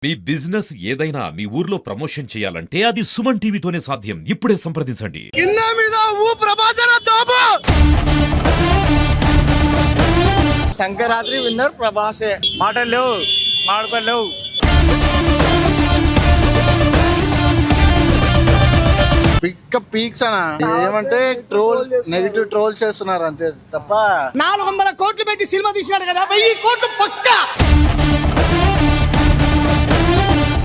మీ business ఏదైనా మీ ఊర్లో promotion చేయాలంటే అది సుమన్ టీవీతోనే సాధ్యం. ఇప్పుడే సంప్రదించండి. కింద మీద ప్రభాసన తోపు సంక్రాంతి విన్నర్ ప్రభాసే. మాటలు లేవు, మాటలు లేవు. పిక్క పీక్స్ అనా ఏమంటే ట్రోల్ నెగిటివ్ ట్రోల్ చేస్తున్నారు అంతే తప్ప 400 కోట్లు పెట్టి సినిమా తీసినాడు కదా, 1000 కోట్లు పక్కా.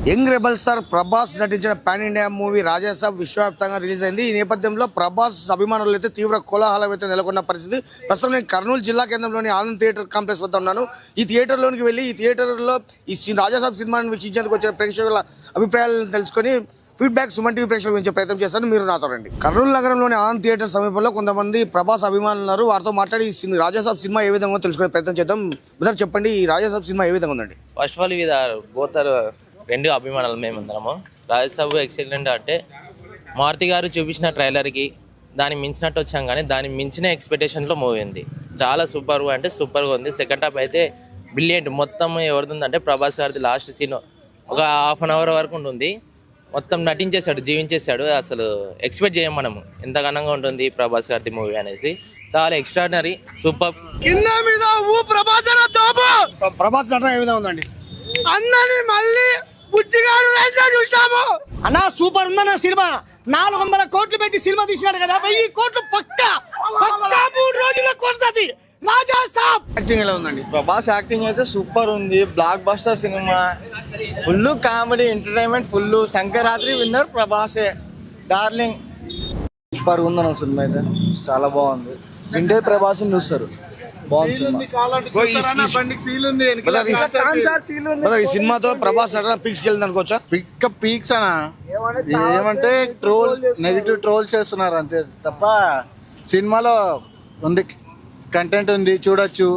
యంగ్ రెబల్ స్టార్ ప్రభాస్ నటించిన పాన్ ఇండియా మూవీ రాజాసాబ్ విశ్వవ్యాప్తంగా రిలీజ్ అయింది. ఈ నేపథ్యంలో ప్రభాస్ అభిమానులు అయితే తీవ్ర కోలాహలం అయితే నెలకొన్న పరిస్థితి. ప్రస్తుతం నేను కర్నూలు జిల్లా కేంద్రంలోని ఆనంద్ థియేటర్ కాంప్లెక్స్ వద్ద ఉన్నాను. ఈ థియేటర్లోనికి వెళ్ళి ఈ థియేటర్లో ఈ రాజాసాబ్ సినిమాను వీక్షించేందుకు వచ్చిన ప్రేక్షకుల అభిప్రాయాలను తెలుసుకొని ఫీడ్బ్యాక్ సుమన్ టీవీ ప్రేక్షకులు గురించి ప్రయత్నం చేస్తాను. మీరు నాతో రండి. కర్నూలు నగరంలోని ఆనంద్ థియేటర్ సమీపంలో కొంతమంది ప్రభాస్ అభిమానులు ఉన్నారు. వారితో మాట్లాడి ఈ రాజాసాబ్ సినిమా ఏ విధంగా తెలుసుకునే ప్రయత్నం చేద్దాం. బ్రదర్ చెప్పండి, ఈ రాజాసాబ్ సినిమా ఏ విధంగా ఉందండి? ఫస్ట్ ఆఫ్ ఆల్ ఇది బోత్ రెండు అభిమానాలు మేమందరము. రాజసాబ్ ఎక్సలెంట్ అంటే మారుతి గారు చూపించిన ట్రైలర్కి దాన్ని మించినట్టు వచ్చాం, కానీ దాన్ని మించిన ఎక్స్పెక్టేషన్లో మూవీ ఉంది. చాలా సూపర్గా అంటే సూపర్గా ఉంది. సెకండ్ హాఫ్ అయితే బ్రిలియంట్. మొత్తం ఎవరిది అంటే ప్రభాస్ గారిది లాస్ట్ సీన్ ఒక హాఫ్ అన్ అవర్ వరకు ఉంటుంది. మొత్తం నటించేశాడు, జీవించేశాడు. అసలు ఎక్స్పెక్ట్ చేయం మనము ఎంత ఘనంగా ఉంటుంది ప్రభాస్ గారి మూవీ అనేసి. చాలా ఎక్స్ట్రాడినరీ, సూపర్. కింద మీద ప్రభాసన తోపు. ప్రభాస్ నటన ఏ విధంగా ఉందండి? అన్నని మళ్ళీ బుజ్జిగాడు చూస్తాము అన్నా. సూపర్ ఉందన్న సినిమా. 400 కోట్లు పెట్టి సినిమా తీసినాడు కదా, 1000 కోట్లు పక్కా. 3 రోజుల్లో కొడుతుంది రాజాసాబ్. యాక్టింగ్ ఎలా ఉందండి? ప్రభాస్ యాక్టింగ్ అయితే సూపర్ ఉంది. బ్లాక్ బస్టర్ సినిమా, full comedy, entertainment full. Sankranti winner ప్రభాసే, డార్లింగ్. సూపర్ ఉందన్న సినిమా అయితే, చాలా బాగుంది. వింటేజ్ ప్రభాస్ చూస్తారు, బాగుంది సినిమా. ఈ సినిమాతో ప్రభాస్ నటన పీక్స్ కెళ్ళింది అనుకోవచ్చా? పిక్క పీక్స్ అనా ఏమంటే ట్రోల్ నెగిటివ్ ట్రోల్ చేస్తున్నారు అంతే తప్ప సినిమాలో ఉంది, కంటెంట్ ఉంది, చూడొచ్చు,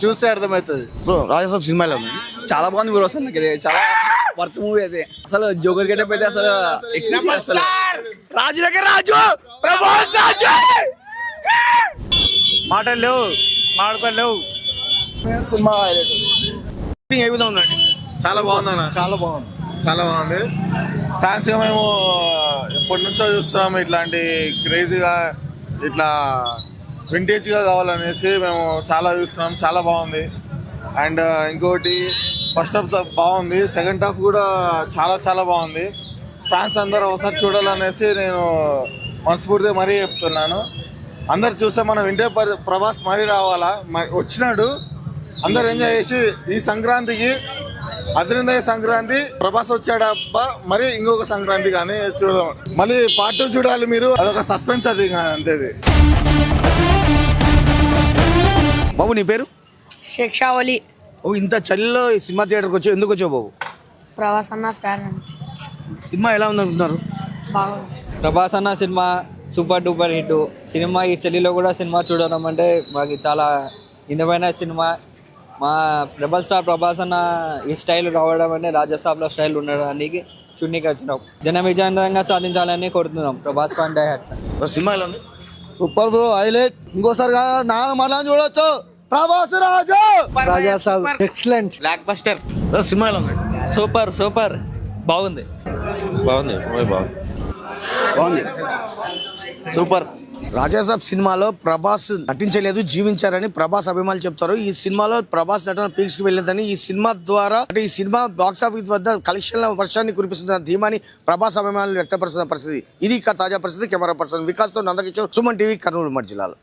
చూస్తే అర్థమవుతుంది. రాజాసాబ్ సినిమా ఎలా ఉంది? చాలా బాగుంది బ్రో. అసలు నాకు చాలా వర్త్ మూవీ అయితే. అసలు జోకర్ గెటప్ అయితే అసలు ఎక్స్పీరియన్స్. అసలు రాజు దగ్గర రాజు, ప్రభాస్ రాజు. మాటలు లేవు, మాటలు లేవు. సినిమా ఏ విధంగా ఉందండి? చాలా బాగుందన్న, చాలా బాగుంది, చాలా బాగుంది. ఫ్యాన్స్ గా మేము ఎప్పటి నుంచో చూస్తున్నాము ఇట్లాంటి క్రేజీగా, ఇట్లా వింటేజ్ గా కావాలనేసి మేము చాలా చూస్తున్నాం. చాలా బాగుంది. అండ్ ఇంకోటి ఫస్ట్ హాఫ్ బాగుంది, సెకండ్ హాఫ్ కూడా చాలా చాలా బాగుంది. ఫ్యాన్స్ అందరూ ఒకసారి చూడాలనేసి నేను మనస్ఫూర్తిగా మరీ చెప్తున్నాను. అందరు చూస్తే మనం వింటే ప్రభాస్ మరీ రావాలా, వచ్చినాడు. అందరు ఎంజాయ్ చేసి ఈ సంక్రాంతికి అదిరిందయ్య సంక్రాంతి ప్రభాస్ వచ్చాడబ్బా, మరి ఇంకొక సంక్రాంతి కానీ చూడడం. మళ్ళీ పార్ట్ 2 చూడాలి మీరు, అదొక సస్పెన్స్ అది అంతేది. బాబు నీ పేరు? శిక్షావళి. ఓ, ఇంత చలిలో ఈ సినిమా థియేటర్కి వచ్చి ఎందుకు వచ్చావు బాబు? ప్రభాస్ అన్న ఫ్యాన్ అండి. సినిమా ఎలా ఉందనుకుంటున్నారు? బాగుంది. ప్రభాస్ అన్న cinema super duper hit cinema. ఈ చలిలో కూడా సినిమా చూడడం అంటే మాకు చాలా ఇందమైన సినిమా. మా రెబల్ స్టార్ ప్రభాస్ అన్న ఈ స్టైల్ రావడం అంటే రాజాసాబ్లో స్టైల్ ఉండడానికి చూడడానికి వచ్చినాం. జన విజయంగా సాధించాలని కోరుతున్నాం. ప్రభాస్ పాండే సినిమా ఎలా ఉంది? Super bro, highlight. ఇంకోసారి నాన్న మళ్ళా చూడొచ్చు. Prabhas Raju, Raja Saab excellent, blockbuster. సినిమా ఎలా ఉంది? సూపర్ సూపర్ బాగుంది. బాగుంది, బాగుంది, సూపర్. రాజాసాబ్ సినిమాలో ప్రభాస్ నటించలేదు, జీవించారని ప్రభాస్ అభిమానులు చెప్తారు. ఈ సినిమాలో ప్రభాస్ నటన పీక్స్ కి వెళ్ళిందని, ఈ సినిమా ద్వారా అంటే ఈ సినిమా బాక్స్ ఆఫీస్ వద్ద కలెక్షన్ల వర్షాన్ని కురిపిస్తున్న ధీమాని ప్రభాస్ అభిమానులు వ్యక్తపరుస్తున్న పరిస్థితి ఇది. తాజా పరిస్థితి. కెమెరా పర్సన్ వికాస్ తో నందకిషోర్, సుమన్ టీవీ, కర్నూలు జిల్లాలో.